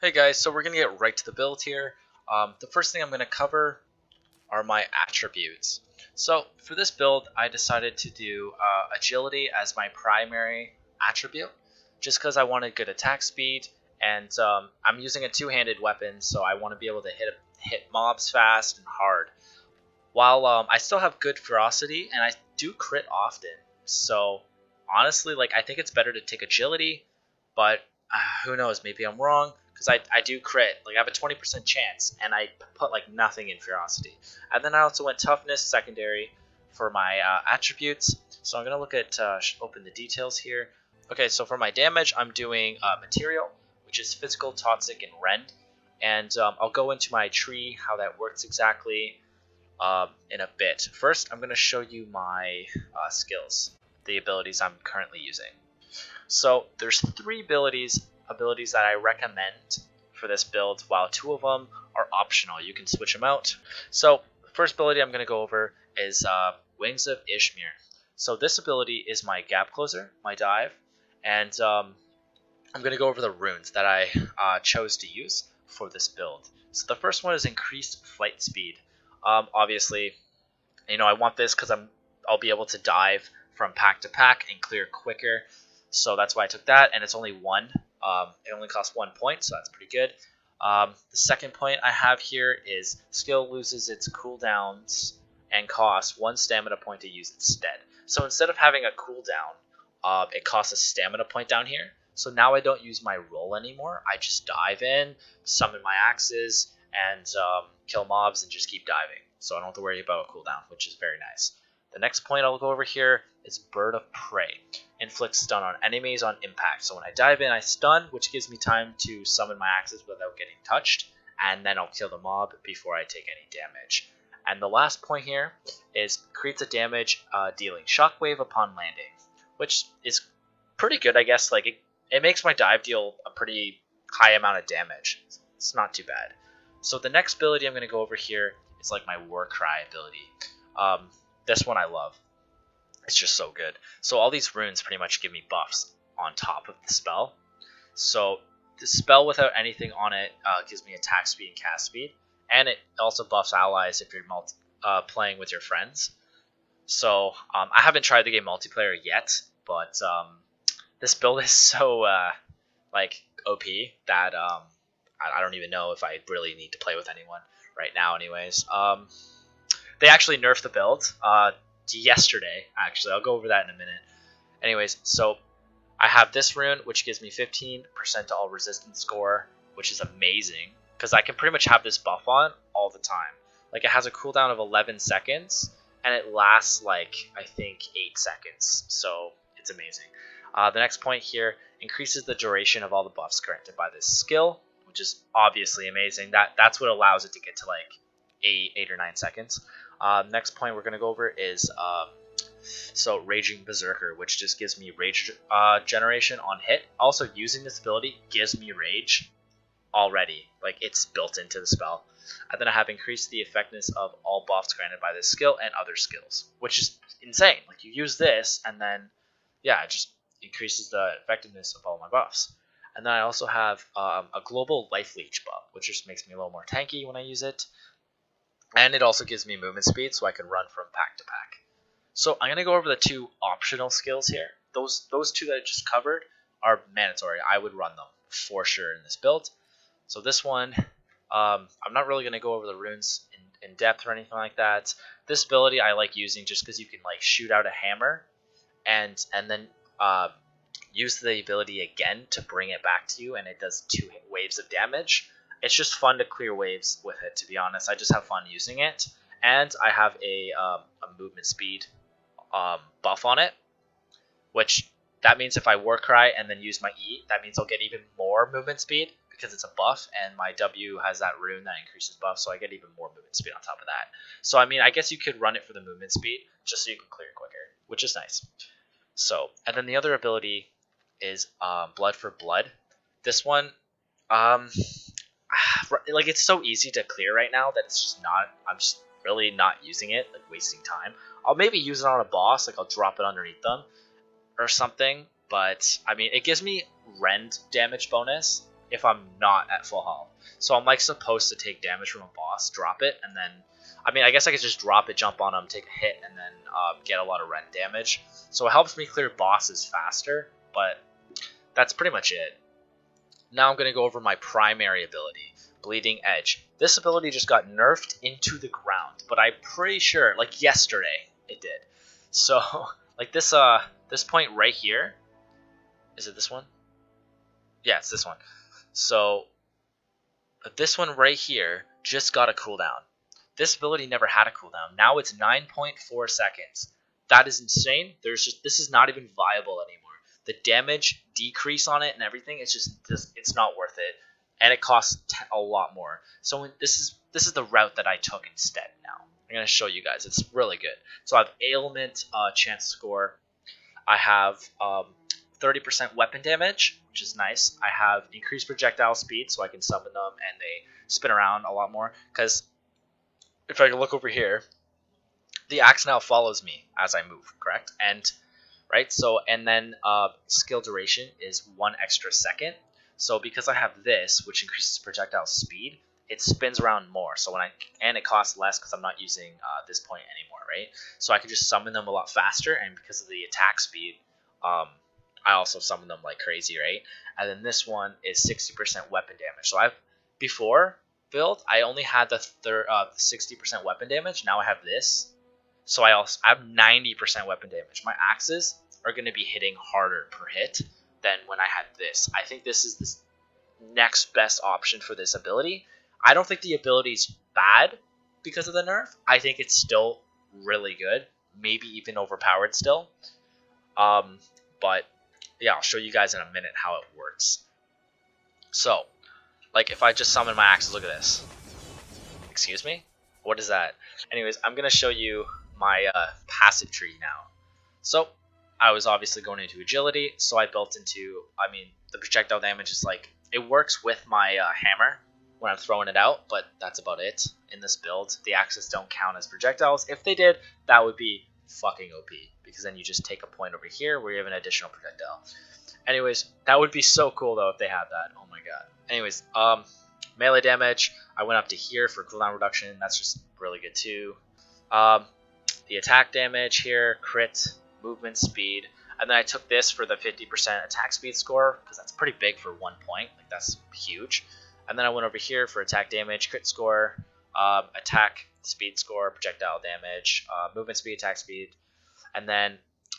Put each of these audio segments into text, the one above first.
Hey guys, so we're going to get right to the build here. The first thing I'm going to cover are my attributes. So for this build, I decided to do agility as my primary attribute, just because I wanted good attack speed, and I'm using a two-handed weapon, so I want to be able to hit mobs fast and hard. While I still have good ferocity, and I do crit often, so honestly, I think it's better to take agility, but who knows, maybe I'm wrong. Because I do crit, I have a 20% chance, and I put nothing in ferocity. And then I also went toughness secondary for my attributes. So I'm gonna look at open the details here. Okay, so for my damage, I'm doing material, which is physical, toxic, and rend. And I'll go into my tree how that works exactly in a bit. First, I'm gonna show you my skills, the abilities I'm currently using. So there's three abilities that I recommend for this build, while two of them are optional. You can switch them out. So the first ability I'm going to go over is Wings of Ishmir. So this ability is my gap closer, my dive, and I'm going to go over the runes that I chose to use for this build. So the first one is increased flight speed. Obviously, I want this because I'll be able to dive from pack to pack and clear quicker. So that's why I took that, and it's only one. It only costs 1 point, so that's pretty good. The second point I have here is skill loses its cooldowns and costs 1 stamina point to use instead. So instead of having a cooldown, it costs a stamina point down here. So now I don't use my roll anymore. I just dive in, summon my axes, and kill mobs and just keep diving. So I don't have to worry about a cooldown, which is very nice. The next point I'll go over here is Bird of Prey. Inflicts stun on enemies on impact. So when I dive in, I stun, which gives me time to summon my axes without getting touched, and then I'll kill the mob before I take any damage. And the last point here is creates a damage dealing shockwave upon landing, which is pretty good, I guess. It makes my dive deal a pretty high amount of damage. It's not too bad. So the next ability I'm going to go over here is my War Cry ability. This one I love. It's just so good. So all these runes pretty much give me buffs on top of the spell. So the spell without anything on it gives me attack speed and cast speed. And it also buffs allies if you're playing with your friends. So I haven't tried the game multiplayer yet, but this build is so OP that I don't even know if I really need to play with anyone right now anyways. They actually nerfed the build yesterday, actually. I'll go over that in a minute. Anyways, so I have this rune, which gives me 15% to all resistance score, which is amazing, because I can pretty much have this buff on all the time. It has a cooldown of 11 seconds, and it lasts, I think, 8 seconds, so it's amazing. The next point here increases the duration of all the buffs granted by this skill, which is obviously amazing. That's what allows it to get to, 8 or 9 seconds. Next point we're going to go over is Raging Berserker, which just gives me rage generation on hit. Also, using this ability gives me rage already. It's built into the spell. And then I have increased the effectiveness of all buffs granted by this skill and other skills, which is insane. You use this, and then, yeah, it just increases the effectiveness of all my buffs. And then I also have a global life leech buff, which just makes me a little more tanky when I use it. And it also gives me movement speed, so I can run from pack to pack. So I'm going to go over the two optional skills here. Those two that I just covered are mandatory. I would run them for sure in this build. So this one, I'm not really going to go over the runes in depth or anything like that. This ability I like using just because you can shoot out a hammer and then use the ability again to bring it back to you, and it does 2 waves of damage. It's just fun to clear waves with it, to be honest. I just have fun using it. And I have a movement speed buff on it, which that means if I War Cry and then use my E, that means I'll get even more movement speed because it's a buff, and my W has that rune that increases buff, so I get even more movement speed on top of that. So, I guess you could run it for the movement speed just so you can clear quicker, which is nice. So, and then the other ability is Blood for Blood. This one, it's so easy to clear right now that it's just not. I'm just really not using it, wasting time. I'll maybe use it on a boss, I'll drop it underneath them or something. But it gives me rend damage bonus, if I'm not at full health. So I'm like supposed to take damage from a boss, drop it, and then I mean I guess I could just drop it, jump on them, take a hit, and then get a lot of rend damage. So it helps me clear bosses faster, but that's pretty much it. Now I'm going to go over my primary ability, Bleeding Edge. This ability just got nerfed into the ground, but I'm pretty sure, like yesterday, it did. So, like this point right here, is it this one? Yeah, it's this one. So, this one right here just got a cooldown. This ability never had a cooldown. Now it's 9.4 seconds. That is insane. This is not even viable anymore. The damage decrease on it and everything, it's not worth it, and it costs a lot more. So this is the route that I took instead. Now I'm gonna show you guys. It's really good. So I have ailment, chance score. I have 30% weapon damage, which is nice. I have increased projectile speed, so I can summon them and they spin around a lot more. Because if I can look over here, the axe now follows me as I move. Correct? And right, so and then skill duration is 1 extra second. So because I have this, which increases projectile speed, it spins around more. So and it costs less because I'm not using this point anymore, right? So I can just summon them a lot faster, and because of the attack speed, I also summon them like crazy, right? And then this one is 60% weapon damage. So before build, I only had the 60% weapon damage. Now I have this. So I have 90% weapon damage. My axes are going to be hitting harder per hit than when I had this. I think this is the next best option for this ability. I don't think the ability is bad because of the nerf. I think it's still really good, maybe even overpowered still. But yeah, I'll show you guys in a minute how it works. So, like if I just summon my axes, look at this. Excuse me? What is that? Anyways, I'm going to show you my passive tree now. So I was obviously going into agility, so I built into, the projectile damage is like, it works with my hammer when I'm throwing it out, but that's about it in this build. The axes don't count as projectiles. If they did, that would be fucking OP, because then you just take a point over here where you have an additional projectile. Anyways, that would be so cool though if they had that. Oh my god. Anyways, melee damage, I went up to here for cooldown reduction. That's just really good too. The attack damage here, crit, movement speed, and then I took this for the 50% attack speed score because that's pretty big for 1 point. Like that's huge. And then I went over here for attack damage, crit score, attack speed score, projectile damage, movement speed, attack speed, and then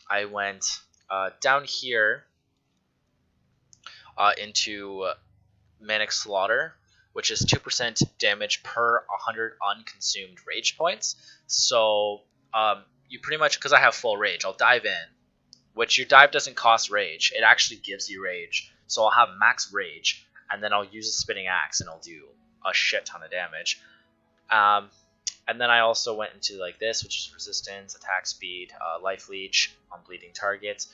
I went down here into Manic Slaughter, which is 2% damage per 100 unconsumed rage points. So you pretty much, because I have full rage, I'll dive in, which your dive doesn't cost rage. It actually gives you rage. So I'll have max rage, and then I'll use a spinning axe, and I'll do a shit ton of damage. And then I also went into like this, which is resistance, attack speed, life leech on bleeding targets,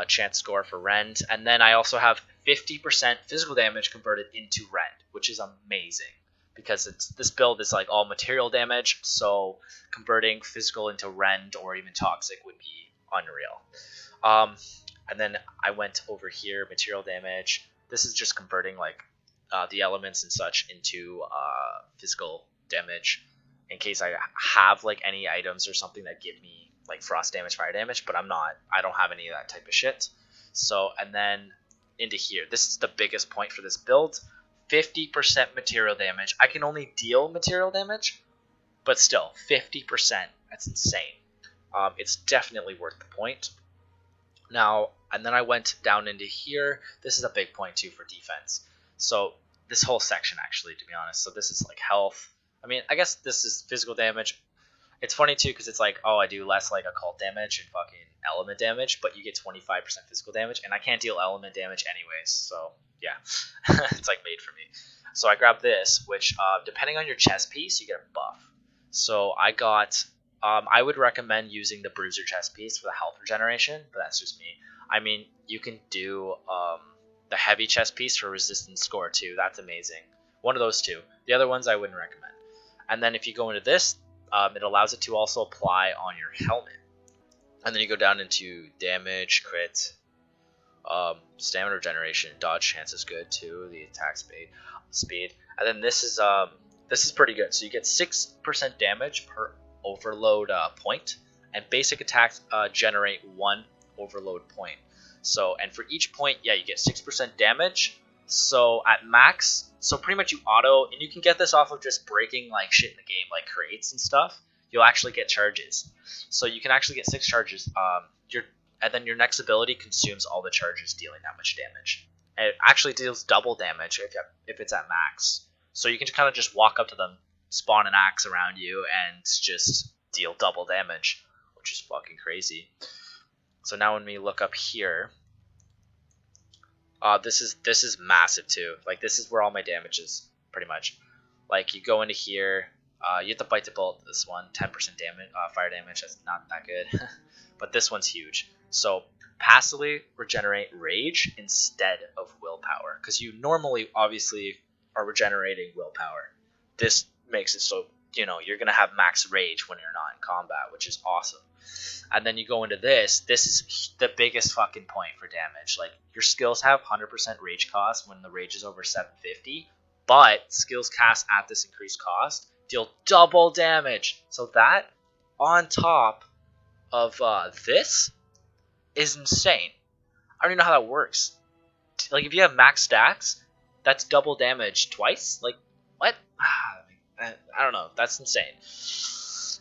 chance score for rend, and then I also have 50% physical damage converted into rend, which is amazing because this build is like all material damage, so converting physical into rend or even toxic would be unreal. And then I went over here, material damage. This is just converting like the elements and such into physical damage in case I have like any items or something that give me like frost damage, fire damage, but I don't have any of that type of shit. So, and then into here, this is the biggest point for this build, 50% material damage. I can only deal material damage, but still 50%, that's insane. It's definitely worth the point. Now, and then I went down into here. This is a big point too for defense. So this whole section actually, to be honest. So this is like health. I mean, I guess this is physical damage. It's funny too because it's like, oh, I do less like occult damage and fucking element damage, but you get 25% physical damage, and I can't deal element damage anyways. So yeah, it's like made for me. So I grabbed this, which depending on your chest piece, you get a buff. So I got, I would recommend using the bruiser chest piece for the health regeneration, but that's just me. I mean, you can do the heavy chest piece for resistance score too. That's amazing. One of those two. The other ones I wouldn't recommend. And then if you go into this, it allows it to also apply on your helmet. And then you go down into damage, crit, Stamina regeneration, dodge chance is good too. The attack speed, and then this is pretty good. So you get 6% damage per overload point, and basic attacks generate 1 overload point. So, and for each point, yeah, you get 6% damage. So at max, so pretty much you auto, and you can get this off of just breaking like shit in the game, like crates and stuff. You'll actually get charges. So you can actually get 6 charges. And then your next ability consumes all the charges, dealing that much damage. And it actually deals double damage if it's at max. So you can kind of just walk up to them, spawn an axe around you, and just deal double damage, which is fucking crazy. So now when we look up here, this is massive too. Like this is where all my damage is, pretty much. Like you go into here, you have to bite the bullet. This one, 10% damage, fire damage. That's not that good, but this one's huge. So passively regenerate rage instead of willpower, because you normally obviously are regenerating willpower. This makes it so you're gonna have max rage when you're not in combat, which is awesome. And then you go into this. This is the biggest fucking point for damage. Like your skills have 100% rage cost when the rage is over 750, but skills cast at this increased cost deal double damage. So that on top of this is insane. I don't even know how that works. Like if you have max stacks, that's double damage twice. Like what? I don't know. That's insane.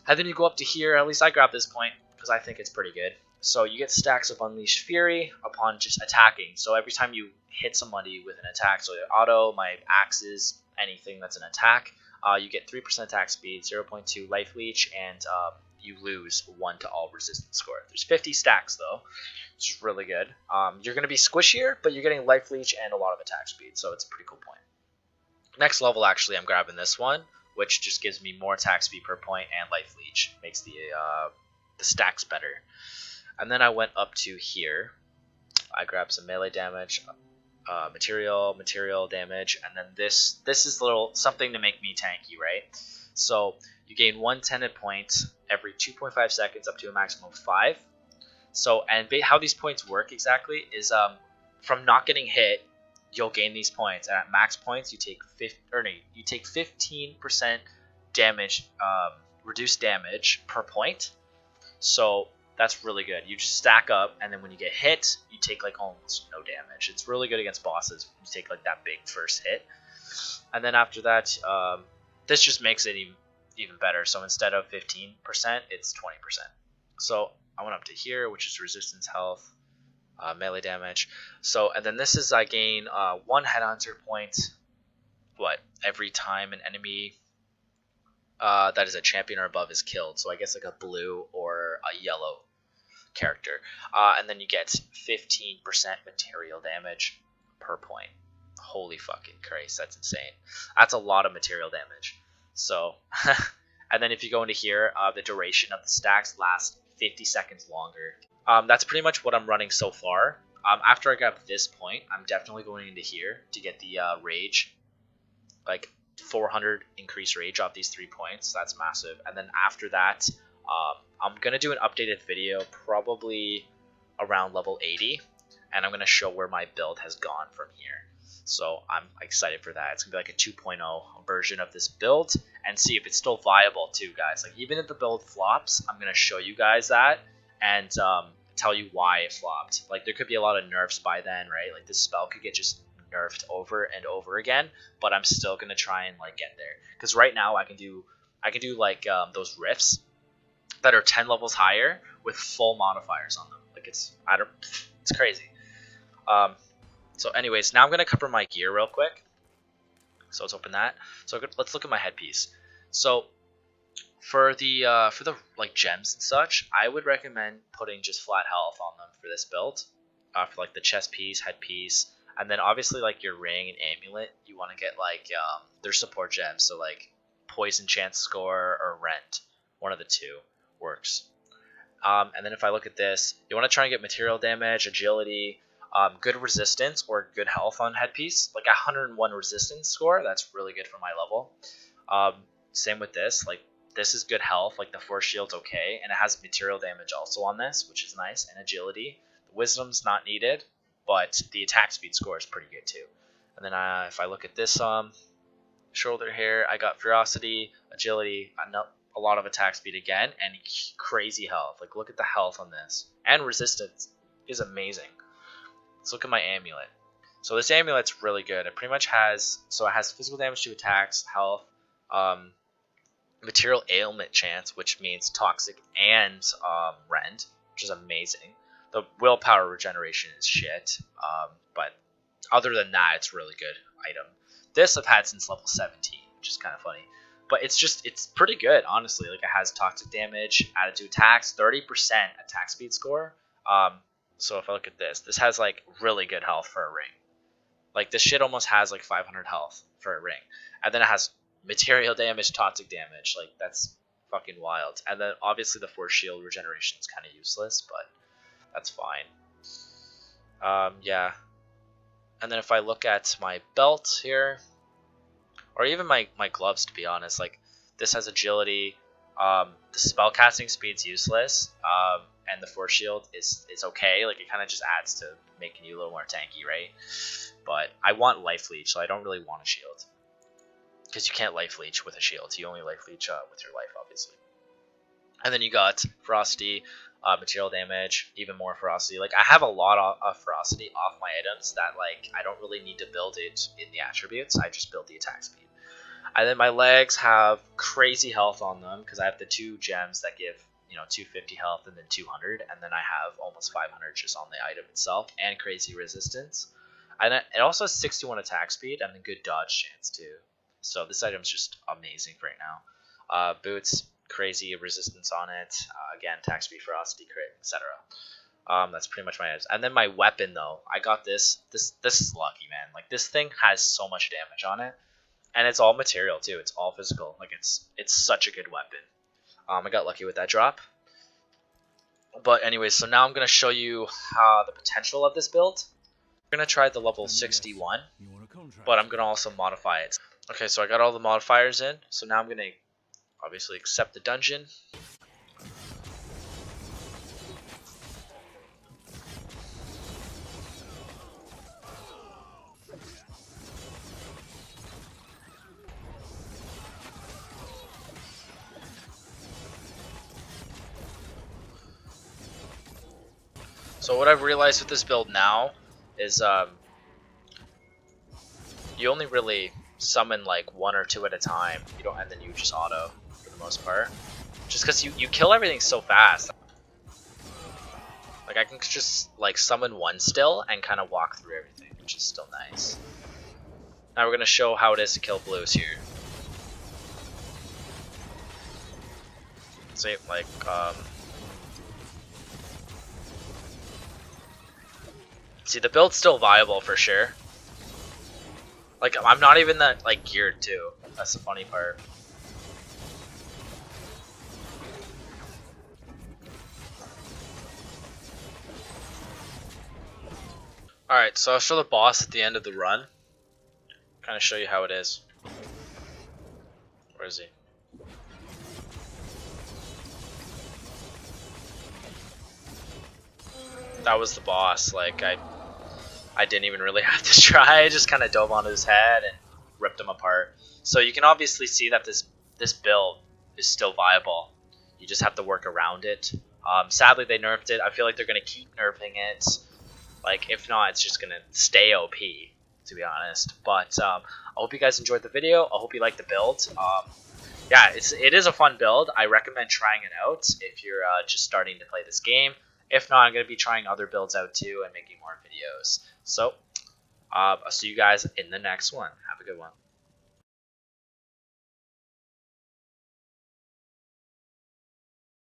And then you go up to here. At least I grab this point because I think it's pretty good. So you get stacks of Unleashed Fury upon just attacking. So every time you hit somebody with an attack, so auto, my axes, anything that's an attack, you get 3% attack speed, 0.2 life leech, and you lose 1 to all resistance score. There's 50 stacks though, which is really good. You're going to be squishier, but you're getting life leech and a lot of attack speed, so it's a pretty cool point. Next level, actually, I'm grabbing this one, which just gives me more attack speed per point and life leech. Makes the stacks better. And then I went up to here. I grabbed some melee damage, material damage, and then this is little something to make me tanky, right? So you gain 1 tenant point every 2.5 seconds up to a maximum of 5. So, and how these points work exactly is from not getting hit, you'll gain these points, and at max points you take 15% damage, reduced damage per point. So that's really good. You just stack up, and then when you get hit, you take like almost no damage. It's really good against bosses when you take like that big first hit. And then after that, this just makes it even better. So instead of 15%, it's 20%. So I went up to here, which is resistance, health, melee damage. So, and then this is I gain 1 headhunter point every time an enemy that is a champion or above is killed. So I guess like a blue or a yellow character. And then you get 15% material damage per point. Holy fucking Christ, that's insane. That's a lot of material damage. So, and then if you go into here, the duration of the stacks lasts 50 seconds longer. That's pretty much what I'm running so far. After I grab this point, I'm definitely going into here to get the rage, like 400 increased rage off these 3 points. That's massive. And then after that, I'm gonna do an updated video probably around level 80, and I'm gonna show where my build has gone from here. So I'm excited for that. It's gonna be like a 2.0 version of this build, and see if it's still viable too, guys. Like even if the build flops, I'm gonna show you guys that and tell you why it flopped. Like there could be a lot of nerfs by then, right? Like this spell could get just nerfed over and over again, but I'm still gonna try and like get there. Because right now I can do like those rifts that are 10 levels higher with full modifiers on them. Like it's crazy. So anyways, now I'm gonna cover my gear real quick. So let's open that. So let's look at my headpiece. So for the like gems and such, I would recommend putting just flat health on them for this build. For like the chest piece, headpiece, and then obviously like your ring and amulet, you want to get like their support gems. So like poison chance score or rent, one of the two works. And then if I look at this, you want to try and get material damage, agility, good resistance or good health on headpiece, like 101 resistance score. That's really good for my level. Same with this, like this is good health, like the force shield's okay, and it has material damage also on this, which is nice, and agility. The wisdom's not needed. but the attack speed score is pretty good too. And then if I look at this shoulder here, I got ferocity, agility, a lot of attack speed again, and crazy health. Like, look at the health on this, and resistance is amazing. Let's look at my amulet. So this amulet's really good. It pretty much has, so it has physical damage to attacks, health, material ailment chance, which means toxic and rend, which is amazing. The willpower regeneration is shit, but other than that, it's a really good item. This I've had since level 17, which is kind of funny. But it's pretty good, honestly. Like, it has toxic damage, added to attacks, 30% attack speed score. So if I look at this has like really good health for a ring. Like, this shit almost has like 500 health for a ring. And then it has material damage, toxic damage. Like, that's fucking wild. And then obviously the force shield regeneration is kind of useless, but that's fine. Yeah. And then if I look at my belt here, or even my gloves, to be honest, like, this has agility. The spell casting speed's useless. And the force shield is okay. Like, it kind of just adds to making you a little more tanky, right? But I want life leech, so I don't really want a shield, because you can't life leech with a shield. You only life leech with your life, obviously. And then you got ferocity, material damage, even more ferocity. Like, I have a lot of ferocity off my items that, like, I don't really need to build it in the attributes. I just build the attack speed. And then my legs have crazy health on them, because I have the 2 gems that give, 250 health and then 200, and then I have almost 500 just on the item itself, and crazy resistance. And it also has 61 attack speed and a good dodge chance too. So this item's just amazing for right now. Boots, crazy resistance on it. Again, attack speed, ferocity, crit, etc. That's pretty much my items. And then my weapon, though, I got this. This is lucky, man. Like, this thing has so much damage on it, and it's all material too. It's all physical. Like, it's such a good weapon. I got lucky with that drop. But anyways, so now I'm going to show you the potential of this build. I'm going to try the level 61, but I'm going to also modify it. Okay, so I got all the modifiers in, so now I'm going to obviously accept the dungeon. So what I've realized with this build now is you only really summon like 1 or 2 at a time. You don't, and then you just auto for the most part. Just because you kill everything so fast. Like, I can just like summon 1 still and kind of walk through everything, which is still nice. Now we're gonna show how it is to kill blues here. Say like see, the build's still viable for sure. Like, I'm not even that like geared too. That's the funny part. Alright, so I'll show the boss at the end of the run. Kind of show you how it is. Where is he? That was the boss. Like, I didn't even really have to try. I just kind of dove onto his head and ripped him apart. So you can obviously see that this build is still viable. You just have to work around it. Sadly, they nerfed it. I feel like they're going to keep nerfing it. Like, if not, it's just going to stay OP, to be honest. But I hope you guys enjoyed the video. I hope you liked the build. Yeah, it is a fun build. I recommend trying it out if you're just starting to play this game. If not, I'm going to be trying other builds out too and making more videos. So, I'll see you guys in the next one. Have a good one.